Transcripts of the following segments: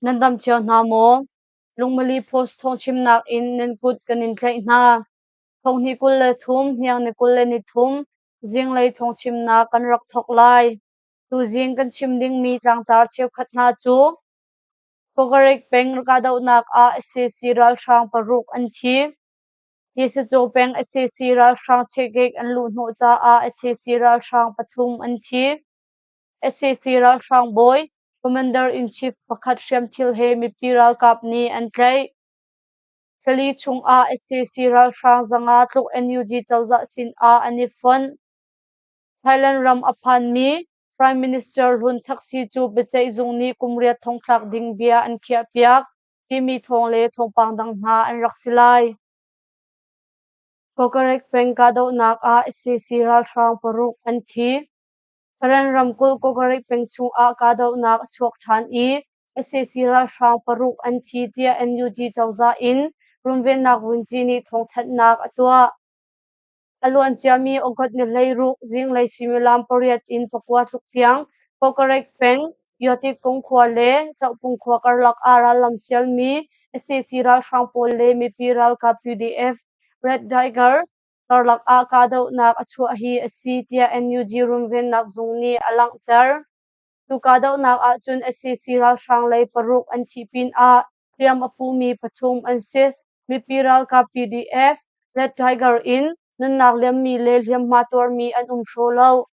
Nandam chiao na mo lungmali post Thawngchimnak in nen kut kanin tlai na thong ni kul le thum Hniang ni kul le ni thum Zinglei Thawngchimnak kan rak thok lai tu jing kan chim ding mi tlang tar cheu khat na chu kokarek peng ka dau nak a SSC ral thrang paruk an thi yese cho peng SSC ral thrang chekek an lu hno cha a SSC ral thrang pathum an thi SSC ral thrang boy Commander in Chief pakhat Shem Thil he mi piral kap ni an tlai Kali chung a SSC ral thrang zanga tluk NUG chawza sin a ani fon Thailand ram aphan mi Prime Minister Hun Thaksi chu bechei zung ni kumria thongthlak ding bia an khia piak ti mi thong le thong pang dang na an raksilai kokarek peng ka do nak a SSC ral thrang paruk an thi Karen ramkul kokarek peng chung a ka do nak chuak than I SSC ral thrang paruk an thi tia NUG chawza in rumven nak wunchi ni thong that nak atwa aluan chiami ogot ni leiruk Zinglei similam pariat in pakwa tluk tiang kokarek peng yoti kong khwa le chawpung khwa karlak ara lamsial mi SSC ral thrang pol le mi piral ka PDF Red Tiger tarlak a ka do nak achua hi asi tia NUG rumven nak zungni alang ter tu ka do nak a chun SSC ral thrang lei paruk an thi pin a riam apu mi pathum an se mi piral ka PDF Red Tiger in nun nak lem mi le liam mator mi an sholo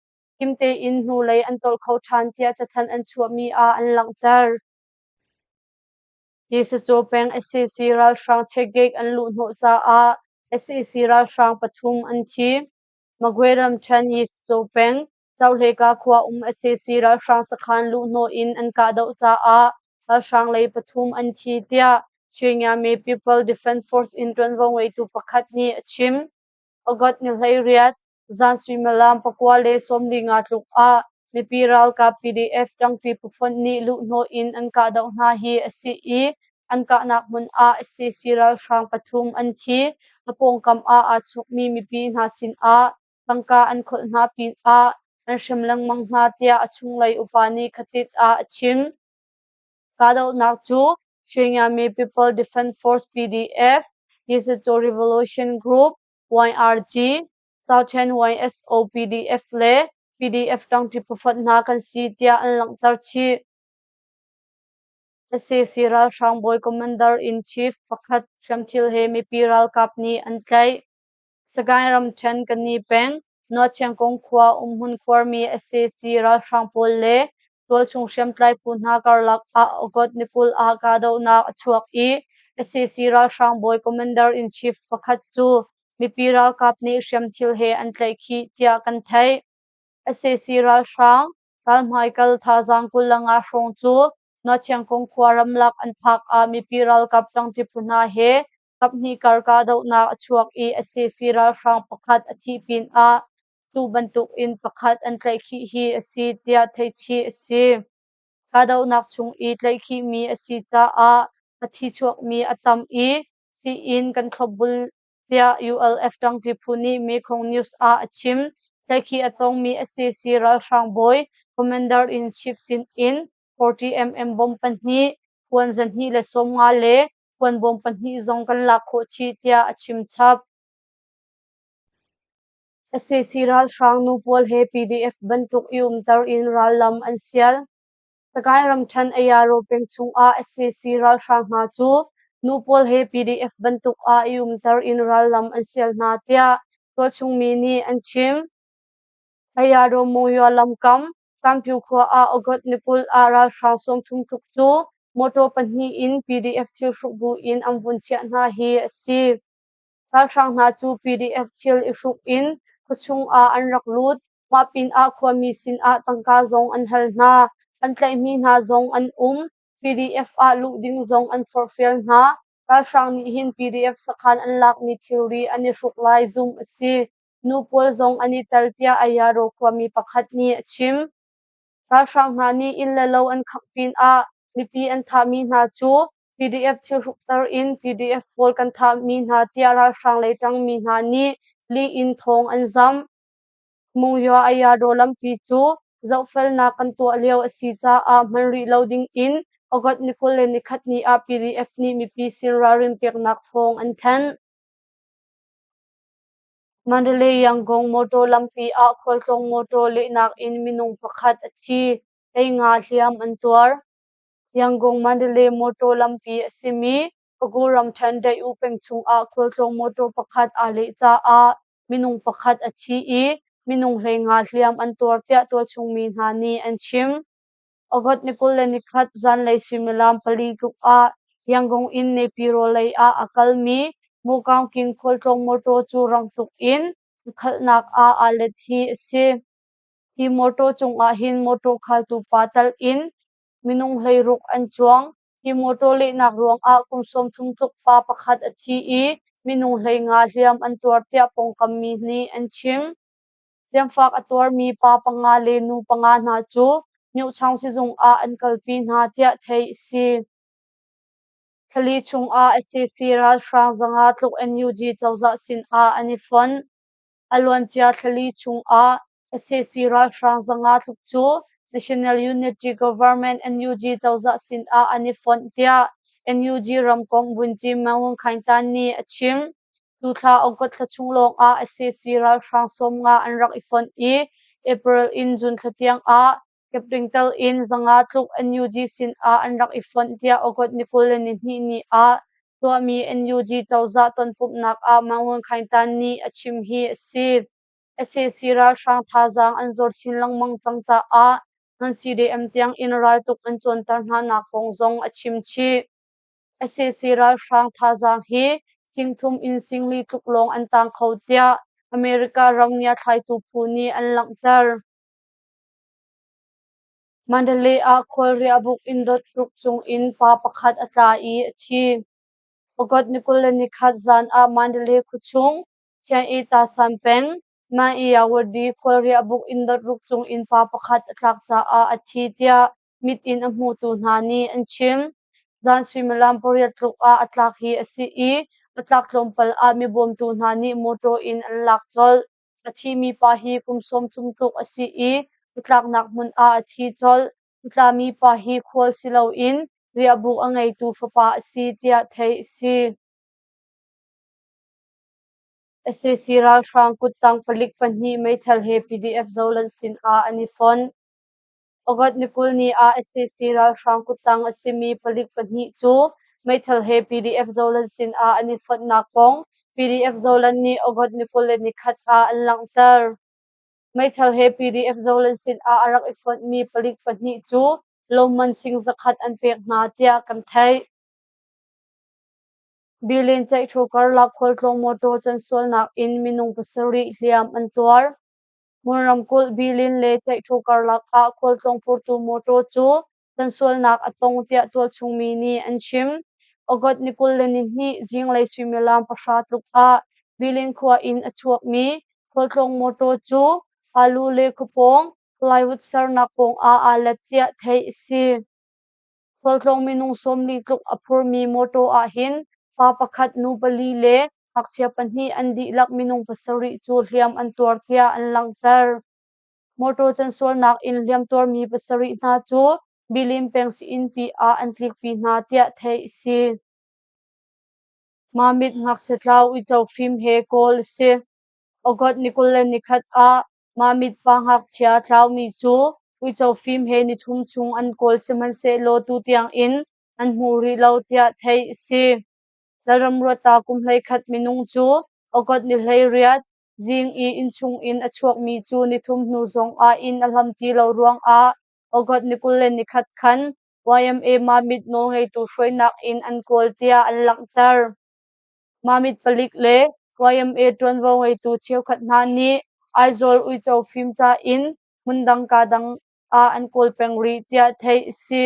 kimte in nu lei an tol khau than tia chathan an chua mi a an lang ter yese cho peng SSC ral thrang chekek an lu hno cha a SSC ral thrang pathum an thi magweram than yis cho peng chawle ka khwa SSC ral thrang sakhan lu hno in an ka do cha a ral thrang lei pathum an thi tia chwenya me People Defence Force in Tranwang wei tu pakhat ni achim ogot ni hleiriat zan swimalam pakwa le somli nga tluk a mi piral ka PDF tang ti pufon ni lu hno in an ka do na hi asi I an ka nak mun a SSC ral thrang pathum an thi apong kam a chuk mi pi na sin a tangka an khol na pin a an shemlang mang na tia achung lai upani khatit a achim ka do nak chu shwenya me People Defence Force PDF yese cho Revolution Group YRG Southern YSO PDF le PDF tang ti pufat na kan si tia an lang tar chi SSC ral thrang boy Commander in Chief pakhat Shamthil he mi piral kapni an tlai sagai ram chen kan ni peng no chang kong khwa hun khwar mi SSC ral thrang pol le tol chung shem tlai pu na karlak a ogot nikul a ka do na achuak I SSC ral thrang boy Commander in Chief pakhat chu mi piral kapni Shamthil he an tlai khi tia kan thai SSC ral thrang Kal Michael Thazang kulanga hrong chu no chang kong khwaram lak an phak a mi piral kap tang ti puna he kapni karka do na achuak I SSC ral thrang pakhat athi pin a tu bantuk in pakhat an tlai khi hi asi tia thei chi asi ka do nak chung I tlai khi mi asi cha a athi chuak mi atam I si in kan thlobul tia ULF tang ti phuni mi khong news a achim tlai khi atong mi SSC ral thrang boy Commander in Chief sin in 40mm bom panni puan zan hi le som nga le puan bom panni zong kan la kho chi tia achim chap SSC ral thrang nu pol he PDF bantuk tar in ral lam an sial takai ram than ayaro peng chung a SSC ral thrang na chu nu pol he PDF bantuk a tar in ral lam an sial na tia to chung mi ni an chim ayaro mo yo lam kam pyu khwa a ogot nikul a ral thrang som thum thuk chu moto panni in PDF thil shruk bu in amvun chia na hi asi ral thrang na chu PDF thil ishruk in kuchung a an rak lut ma pin a khwa mi sin a tangka zong an hal na an tlai mi na zong an PDF a lu ding zong an forfil na ral thrang ni hin PDF sakhan an lak mi theory ani shruk lai zoom asi nu pol zong ani taltia ayaro khwa mi pakhat ni achim ral thrang na ni in le lo an khak pin a mi pi an tha mi na chu PDF thil shruk tar in PDF pol kan tha mi na tia ral thrang le tang mi na ni li in thong an zam mung yo aya do lam pi chu zo fel na kan to leo asi cha a man ri loading in ogot ni kule ni khat ni a PDF ni mi pi sin rarin pek nak thong an than Mandalay Yangon moto lampi a kholtong moto le nak in minung pakhat achi ei nga hliam an tuar Yangon Mandalay moto lampi asimi paguram thandai upeng chung a kholtong moto pakhat a le cha a minung pakhat achi I minung hlei nga hliam an tuar tia to chung mi hna ni an chim ogot ni kul le ni khat Zinglei Thawngchimnak pali tuk a Yangon in ne piro lei a akalmi mukang king kholtong moto chu rang tuk in khalnak a alet hi si hi moto chung a hin moto khal tu patal in minung hlei ruk an chuang hi moto le nak ruang a kumsom thum thuk pa pakhat achi I minung hlei nga hliam an tuar tia pongkam mi ni an chim Siamfak atwar mi pa panga le nu panga na chu nyu chang si zung a an kalpi na tia thei si thali chung a SCC ral frang zanga tluk NUG chawza sin a ani fon alwan chia thali chung a SCC ral frang zanga tluk chu National Unity Government NUG chawza sin a ani fon tia NUG ramkong bunji mawng khaintan ni achim tu thla ogot thla chunglong a SCC ral frang som nga an rak ifon I April in June thatiang a Kepringtal in zanga tluk NUG sin a an rak ifon tia ogot nikul ni hni ni a tuami NUG chawza ton pup nak a mawng khaintan ni achim hi si SCC ral frang thazang an zor sin langmang changcha a nan CDM tiang in ral tuk an chon tar hna na kong zong achim chi SCC ral frang thazang hi singthum in singli tuklong an tang khotia America ramnia thlai tu phuni an langtar Mandalay a khol ria buk in dot ruk chung in pa pakhat ata I chi ogot nikul ni khat zan a Mandalay khuchung chian I ta sampeng ma I awadi khol ria buk in dot ruk chung in pa pakhat atlak cha a athi tia mit in a hmu tu hna ni an chim dan swimalam poriat tluk a atlak hi asi I atlak tlompal a mi bom tu hna ni moto in an lak chol athi mi pa hi kumsom chum tuk asi I utlak nak mun a athi chol utlami pa hi khwal silo in ria buk angai tu fapa si tia thei si SCC ral frang kutang palik panhi mai thal he PDF zolan sin a ani fon ogot nikul ni a SCC ral frang kutang asimi palik panhi chu mai thal he PDF zolan sin a ani fon na kong PDF zolan ni ogot nikul ni khat a an langtar mai thal he PDF zolan sin a arak ifon mi palik panhi chu loman sing zakhat an pek na tia kan thai bilin chai thukar lak khol tlong moto chan sol nak in minung pasari hliam an tuar Muram kul bilin le chai thukar lak a khol tlong purtu moto chu chan sol nak atong tia tol chungmi ni an chim ogot nikul le ni hni Zinglei Thawngchimnak pasha tluk a bilin khwa in achuak mi khol tlong moto chu alu le kupong plywood sarnak pong a alat tia thei si Kholtlong minung somni tluk aphur mi moto a hin pa pakhat nu pali le hakchia panhi an di lak minung pasari chu hliam an tuar tia an langtar moto chan sol nak in hliam tor mi pasari hna chu bilim peng si in pi a an tlik pi hna tia thei si mamit ngak se tlau I chaw phim he kol se ogot nikul le nikhat a mamit pa ngak chia tlau mi chu ui chaw phim he ni thum chung an kol se man se lo tu tiang in an hmuri lo tia thei si laram rota kum hlei khat minung chu ogot ni hlei riat jing I in chung in achuak mi chu ni thum hnu zong a in alham ti lo ruang a ogot nikul le nikhat khan YMA mamit no ngei tu hroinak in an kol tia an langtar mamit palik le YMA tronwo ngei tu chiau khat hna ni aizol ui chaw phim cha in mundang ka dang a an kol peng ri tia thei si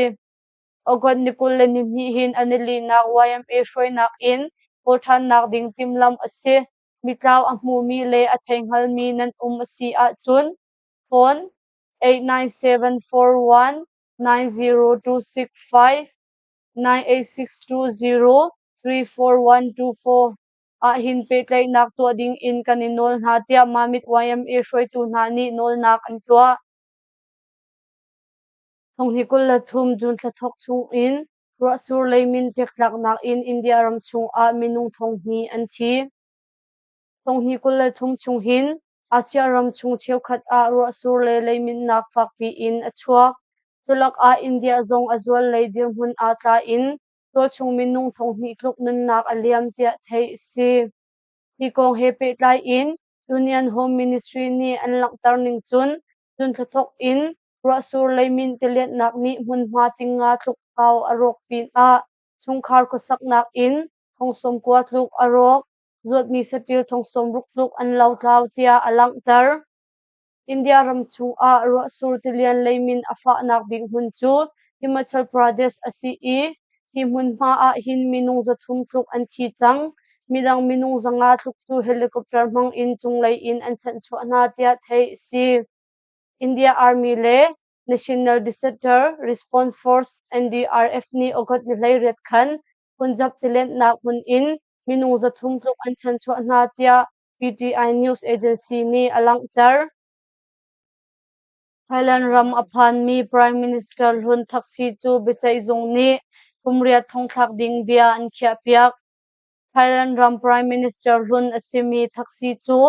ogot nikul le ni hni hin anili nak YMA hroinak in pothan nak ding timlam ase mitlaw a hmu mi le a thenghal mi nan asi a chun phone 897419025 98620344124 a hin pe tlai nak to ding in kaninol na tia mamit YMA hroi tu na ni nol nak an tua thong hi kul la thum jun thla thok chung in ro sur leimin teklak nak in India ram chung a minung thong hi an thi thong hi kul la thum chung hin Asia ram chung cheu khat a ro sur le leimin nak fak pi in a chuak tulak a India zong azwal lei dir hun a tla in to chung minung thong hi kluk nun nak aliam tia thei si hi kong hepe tlai in Union Home Ministry ni an langtar ning chun chun thok in ro sur leimin teliat nak ni mun ma tinga tluk kaw arok pin a chungkhar ko sak nak in thongsom kwa tluk arok zot mi satil thongsom ruk tluk an lau tlau tia alangtar India ram chung a ro sur telian leimin afa nak bing hun chu Himachal Pradesh asi I hi mun ma a hin minung zathum tluk an thi chang midang minung zanga tluk chu helicopter mang in chunglei in an chan chho na tia thei si India Army le National Disaster Response Force NDRF ni ogot ni lei ret khan Punjab tilen nak hun in minung zathum tluk an chan chho na tia PTI News Agency ni alangtar Thailand ram aphan mi Prime Minister Hun Thaksi chu bichai zong ni kumriat thongthak ding bia an khia piak Thailand ram Prime Minister Hun Asimi Thaksi chu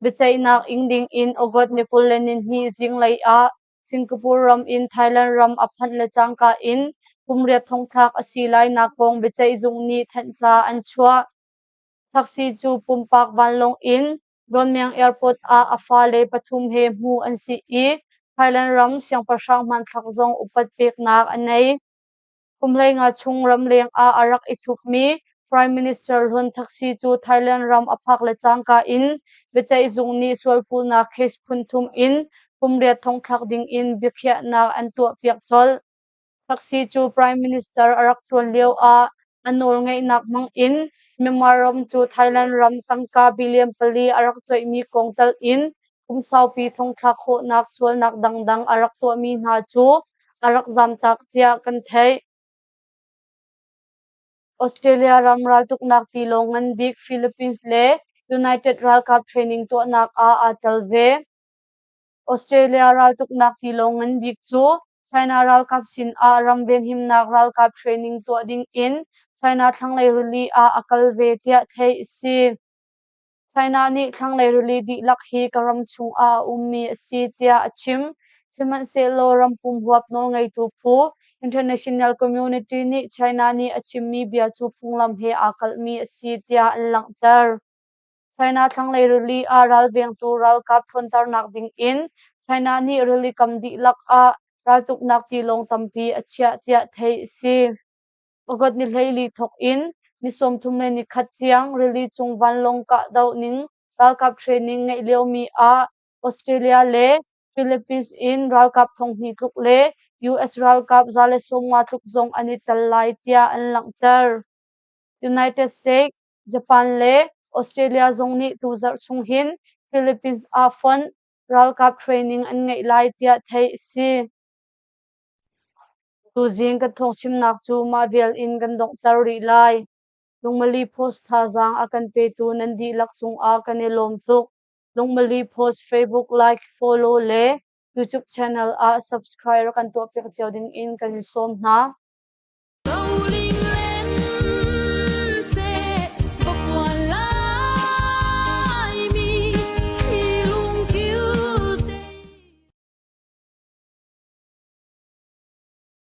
bichai nak ingding in ogot ni kulenin hi Zinglei a Singapore ram in Thailand ram aphan le changka in kumriat thongthak asilai nakong bichai zong ni thancha an chua Thaksi chu pumpak banlong in Ronmyang Airport a afale pathum he mu an si I Thailand ram siang pasang man thak zong upat pek nak anei kumlei nga chung ram leng a arak ithuk mi Prime Minister Hun Thaksi chu Thailand ram aphak le changka in bichai zung ni swalpu na case phunthum in kumriat thongthak ding in bikhya na an tu piak chol Thaksi chu Prime Minister arak tuan leo a anol ngai nak mang in Memaram chu Thailand ram tangka billion pali arak choi mi kongtal in kumsau pi thongthak ho nak sual nak dangdang arak to mi na chu arak zam tak tia kan thei Australia ram ral tuk nak ti longan big Philippines le United Ral Cup training to nak a atal ve Australia ral tuk nak ti longan big chu China Ral Cup sin a ram bem him nak Ral Cup training to ding in China thanglei ruli a akal ve tia thei si China ni thanglei ruli di lakhi karam chung a ummi si tia achim siman se lo ram pum huap no ngai tu phu international community ni China ni achimmi bia chu phunglam he akal mi si tia langtar China thanglei ruli a ral beng tu ral kap thontar nak ding in China ni ruli kam di lak a ral tuk nak ti long tampi achia tia thei si ogot ni leili thok in ni som thum ni khatiang rili chung van long ka dau ning ral kap training ngai leo mi a Australia le Philippines in ral kap thong hi tluk le US ral kap zale somwa tluk zong ani talai tia an langtar United States Japan le Australia zong ni tu zar chung hin Philippines a fon ral kap training an ngai lai tia thei si tu Zinglei Thawngchimnak chu ma vel in kan dong tar ri lai lungmali post tha zang akan pe tu nan di lak chung a kan elom tuk lungmali post Facebook like follow le YouTube channel a subscribe kan to pek chaw ding in kan som na